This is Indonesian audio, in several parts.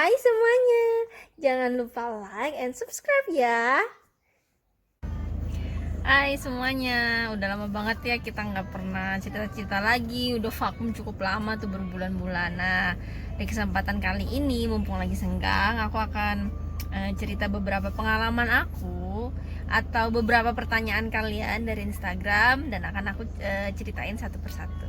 Hai semuanya, jangan lupa like and subscribe ya. Hai semuanya, udah lama banget ya kita nggak pernah cerita-cerita lagi. Udah vakum cukup lama tuh, berbulan-bulan. Nah, di kesempatan kali ini mumpung lagi senggang, aku akan cerita beberapa pengalaman aku atau beberapa pertanyaan kalian dari Instagram, dan akan aku ceritain satu persatu.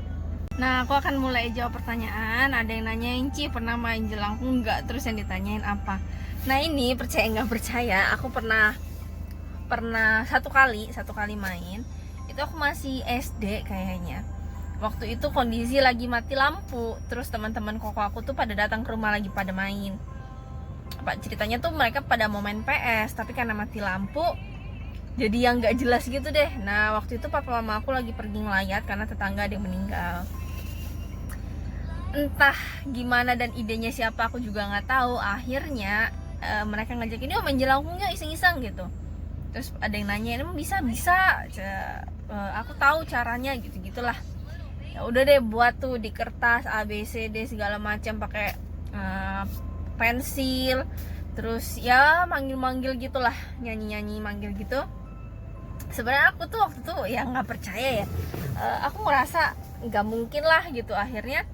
Nah, aku akan mulai jawab pertanyaan. Ada yang nanyain, Ci pernah main jelangkung nggak? Terus yang ditanyain apa? Nah, ini percaya nggak percaya, aku pernah satu kali main. Itu aku masih SD kayaknya. Waktu itu kondisi lagi mati lampu. Terus teman-teman koko aku tuh pada datang ke rumah, lagi pada main. Ceritanya tuh mereka pada mau main PS, tapi karena mati lampu jadi yang nggak jelas gitu deh. Nah, waktu itu papa mama aku lagi pergi ngelayat karena tetangga ada yang meninggal. Entah gimana dan idenya siapa aku juga nggak tahu. Akhirnya mereka ngajakin, yuk main jelangkung yuk, iseng-iseng gitu. Terus ada yang nanya, emang bisa aku tahu caranya, gitu gitulah. Ya udah deh, buat tuh di kertas A B C D segala macam, pakai pensil. Terus ya manggil gitulah, nyanyi manggil gitu. Sebenarnya aku tuh waktu itu ya nggak percaya ya. Aku ngerasa nggak mungkin lah gitu. Akhirnya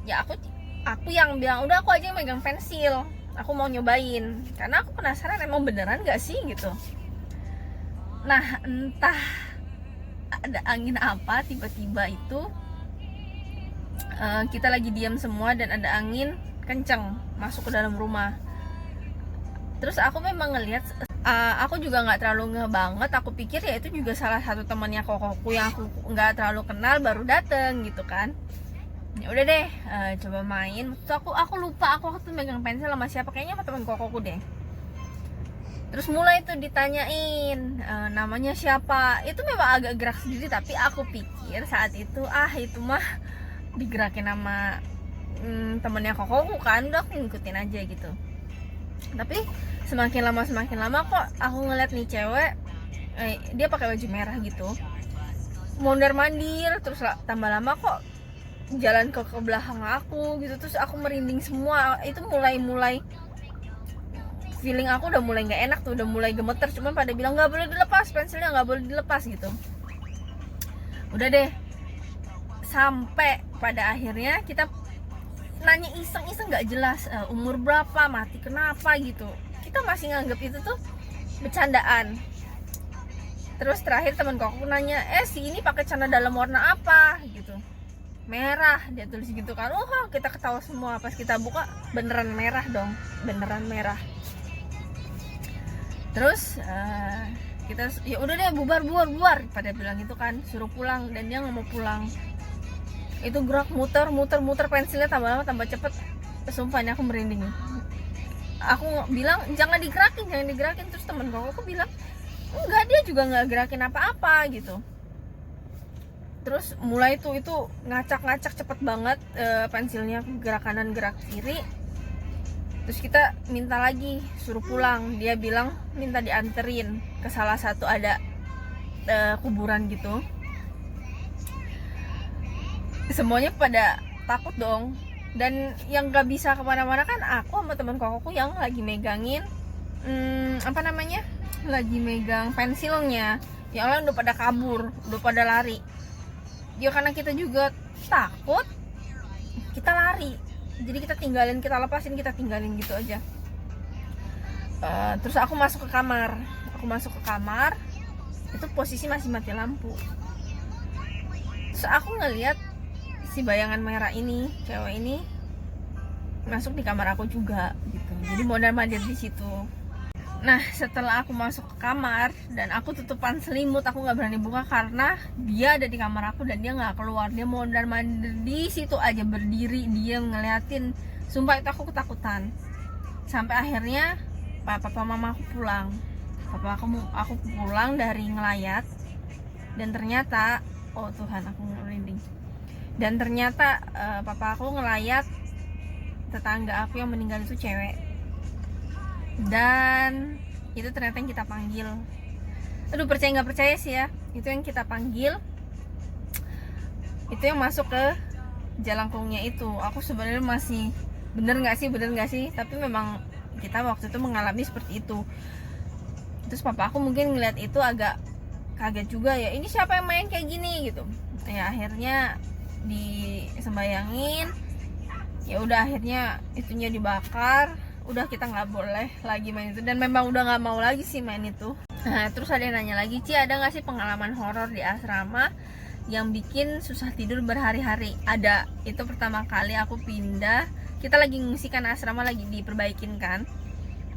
ya aku yang bilang, udah aku aja yang megang pensil, aku mau nyobain karena aku penasaran emang beneran nggak sih gitu. Nah, entah ada angin apa, tiba-tiba itu kita lagi diam semua dan ada angin kenceng masuk ke dalam rumah. Terus aku memang ngelihat, aku juga nggak terlalu ngeh banget. Aku pikir ya itu juga salah satu temannya kokoku yang aku nggak terlalu kenal baru dateng gitu kan. Ya udah deh, coba main. Terus aku lupa aku waktu megang pensil sama siapa, kayaknya sama teman kokoku deh. Terus mulai tuh ditanyain namanya siapa. Itu memang agak gerak sendiri, tapi aku pikir saat itu itu mah digerakin sama temennya kokoku kan, udah aku ngikutin aja gitu. Tapi semakin lama kok aku ngeliat nih cewek, dia pakai baju merah gitu, mondar mandir. Terus tambah lama kok jalan ke belakang aku gitu. Terus aku merinding semua. Itu mulai feeling aku udah mulai nggak enak tuh, udah mulai gemeter. Cuman pada bilang nggak boleh dilepas, pensilnya nggak boleh dilepas gitu. Udah deh, sampai pada akhirnya kita nanya iseng-iseng nggak jelas, umur berapa, mati kenapa gitu. Kita masih nganggep itu tuh bercandaan. Terus terakhir teman aku nanya, si ini pakai celana dalam warna apa gitu. Merah, dia tulis gitu kan. Kita ketawa semua. Pas kita buka beneran merah dong, beneran merah. Terus kita ya udah deh, bubar pada bilang gitu kan, suruh pulang. Dan dia nggak mau pulang. Itu gerak muter pensilnya, tambah lama tambah cepet. Sumpah ini aku merinding. Aku bilang jangan digerakin. Terus temen aku bilang enggak, dia juga nggak gerakin apa-apa gitu. Terus mulai tuh itu ngacak cepet banget, pensilnya gerak kanan gerak kiri. Terus kita minta lagi suruh pulang. Dia bilang minta dianterin ke salah satu ada kuburan gitu. Semuanya pada takut dong. Dan yang gak bisa kemana-mana kan aku sama teman kokoku yang lagi megangin lagi megang pensilnya. Yang lain udah pada kabur, udah pada lari. Ya karena kita juga takut, kita lari. Jadi kita lepasin, kita tinggalin gitu aja. Terus aku masuk ke kamar. Itu posisi masih mati lampu. Terus aku ngeliat si bayangan merah ini, cewek ini masuk di kamar aku juga gitu. Jadi mondar mandir di situ. Nah, setelah aku masuk ke kamar dan aku tutupan selimut, aku nggak berani buka karena dia ada di kamar aku dan dia nggak keluar. Dia mondar mandir di situ aja, berdiri dia ngeliatin. Sumpah itu aku ketakutan. Sampai akhirnya papa mama aku pulang. Aku pulang dari ngelayat dan ternyata, oh Tuhan, aku merinding. Dan ternyata papa aku ngelayat tetangga aku yang meninggal itu cewek. Dan itu ternyata yang kita panggil. Aduh, percaya nggak percaya sih ya, itu yang kita panggil, itu yang masuk ke jelangkungnya itu. Aku sebenarnya masih bener nggak sih, tapi memang kita waktu itu mengalami seperti itu. Terus papa aku mungkin ngeliat itu agak kaget juga, ya ini siapa yang main kayak gini gitu. Ya akhirnya disembayangin, ya udah akhirnya itunya dibakar, udah kita nggak boleh lagi main itu, dan memang udah nggak mau lagi sih main itu. Nah terus ada yang nanya lagi, Ci ada nggak sih pengalaman horor di asrama yang bikin susah tidur berhari-hari? Ada. Itu pertama kali aku pindah, kita lagi ngungsi kan, asrama lagi diperbaikin kan,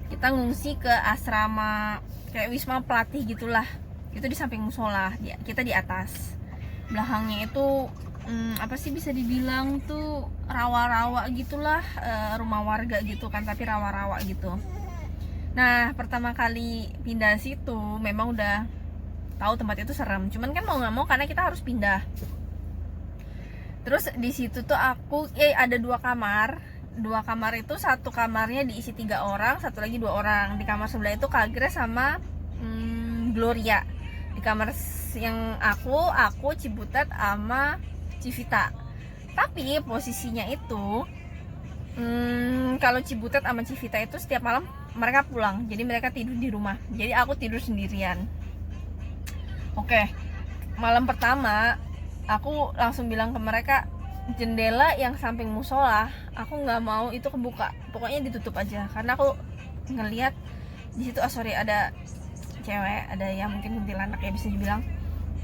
kita ngungsi ke asrama kayak wisma pelatih gitulah, itu di samping musola, kita di atas, belakangnya itu apa sih bisa dibilang tuh rawa-rawa gitulah, rumah warga gitu kan, tapi rawa-rawa gitu. Nah pertama kali pindah situ memang udah tahu tempat itu serem, cuman kan mau nggak mau karena kita harus pindah. Terus di situ tuh aku ada dua kamar itu, satu kamarnya diisi 3 orang, satu lagi 2 orang. Di kamar sebelah itu Kak Grace sama Gloria. Di kamar yang aku Cibutet sama Civita. Tapi posisinya itu kalau Cibutet sama Civita itu setiap malam mereka pulang, jadi mereka tidur di rumah, jadi aku tidur sendirian. Oke, malam pertama aku langsung bilang ke mereka, jendela yang samping musola aku nggak mau itu kebuka, pokoknya ditutup aja, karena aku ngelihat di situ ada cewek, ada yang mungkin kuntilanak ya bisa dibilang,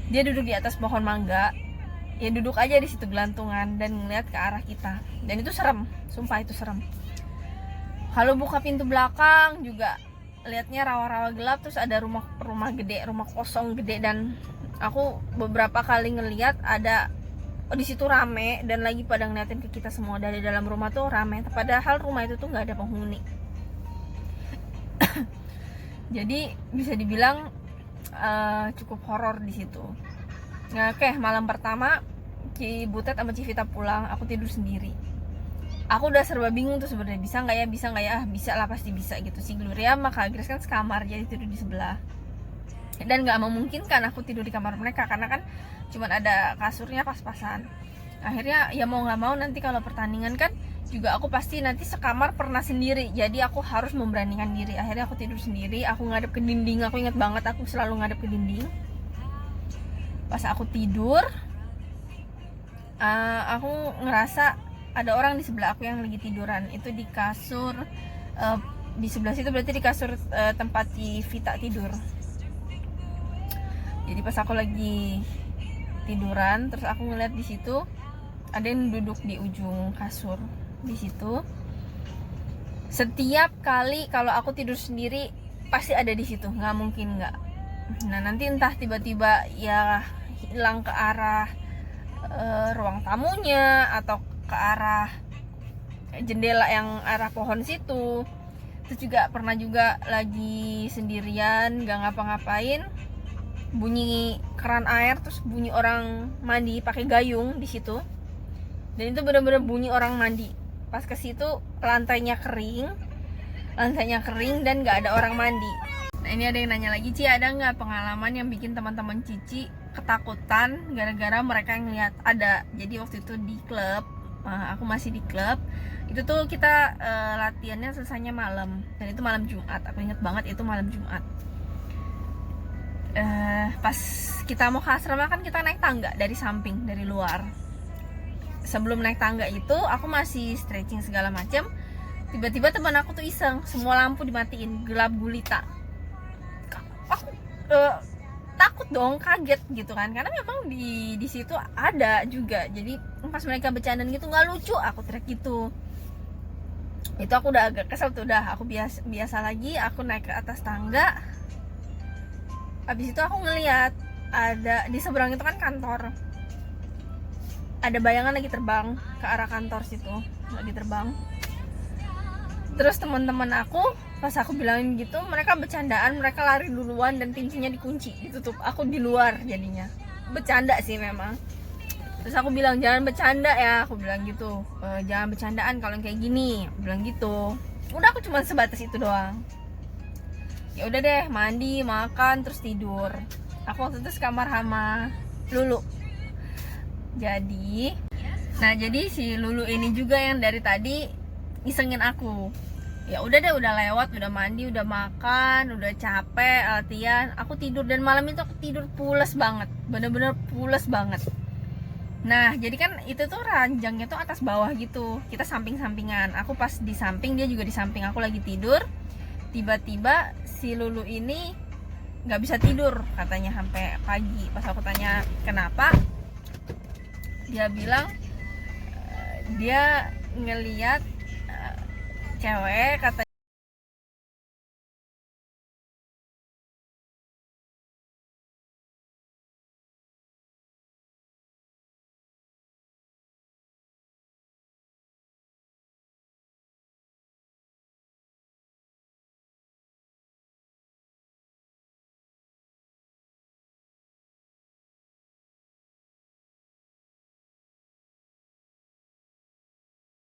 dia duduk di atas pohon mangga, ya duduk aja di situ gelantungan dan ngeliat ke arah kita, dan itu serem, sumpah itu serem. Kalau buka pintu belakang juga liatnya rawa-rawa gelap, terus ada rumah gede, rumah kosong gede, dan aku beberapa kali ngeliat ada di situ rame dan lagi pada ngeliatin ke kita semua dari dalam rumah tuh rame, padahal rumah itu tuh nggak ada penghuni. Jadi bisa dibilang cukup horor di situ. Nah, oke, malam pertama Cibutet sama Civita pulang, aku tidur sendiri. Aku udah serba bingung tuh sebenarnya, bisa nggak ya, bisa lah, pasti bisa gitu. Si Gloria sama Kak Grace kan sekamar, jadi tidur di sebelah. Dan nggak memungkinkan aku tidur di kamar mereka karena kan cuman ada kasurnya pas-pasan. Akhirnya ya mau nggak mau nanti kalau pertandingan kan juga aku pasti nanti sekamar pernah sendiri, jadi aku harus memberanikan diri. Akhirnya aku tidur sendiri, aku ngadep ke dinding. Aku ingat banget aku selalu ngadep ke dinding. Pas aku tidur, aku ngerasa ada orang di sebelah aku yang lagi tiduran. Itu di kasur, di sebelah situ berarti di kasur tempat Civita tidur. Jadi pas aku lagi tiduran, terus aku ngeliat di situ ada yang duduk di ujung kasur di situ. Setiap kali kalau aku tidur sendiri pasti ada di situ, nggak mungkin nggak. Nah nanti entah tiba-tiba ya hilang ke arah ruang tamunya atau ke arah jendela yang arah pohon situ. Terus juga pernah juga lagi sendirian nggak ngapa-ngapain, bunyi keran air, terus bunyi orang mandi pakai gayung di situ, dan itu benar-benar bunyi orang mandi. Pas ke situ lantainya kering dan nggak ada orang mandi. Nah ini ada yang nanya lagi, Ci ada nggak pengalaman yang bikin teman-teman Cici ketakutan gara-gara mereka ngeliat? Ada. Jadi waktu itu di klub, aku masih di klub itu tuh kita latihannya selesainya malam, dan itu malam Jumat. Aku inget banget itu malam Jumat. Pas kita mau ke asrama kan kita naik tangga dari samping, dari luar. Sebelum naik tangga itu aku masih stretching segala macam, tiba-tiba teman aku tuh iseng, semua lampu dimatiin, gelap gulita. Aku takut dong, kaget gitu kan, karena memang di situ ada juga. Jadi pas mereka bercandaan gitu nggak lucu, aku teriak gitu. Itu aku udah agak kesel tuh, udah aku biasa lagi. Aku naik ke atas tangga. Habis itu aku ngeliat ada di seberang itu kan kantor, ada bayangan lagi terbang ke arah kantor situ, lagi terbang. Terus teman-teman aku pas aku bilangin gitu, mereka bercandaan, mereka lari duluan dan pintunya dikunci, ditutup. Aku di luar jadinya. Bercanda sih memang. Terus aku bilang jangan bercanda ya, aku bilang gitu, jangan bercandaan kalau kayak gini, aku bilang gitu. Udah aku cuma sebatas itu doang. Ya udah deh, mandi, makan, terus tidur. Aku waktu itu sekamar sama Lulu. Jadi si Lulu ini juga yang dari tadi ngisengin aku. Ya udah deh, udah lewat, udah mandi, udah makan, udah capek latihan, aku tidur. Dan malam itu aku tidur pules banget, bener-bener pules banget. Nah jadi kan itu tuh ranjangnya tuh atas bawah gitu, kita samping-sampingan. Aku pas di samping, dia juga di samping, aku lagi tidur. Tiba-tiba si Lulu ini nggak bisa tidur katanya sampai pagi. Pas aku tanya kenapa, dia bilang dia ngeliat cewek, kata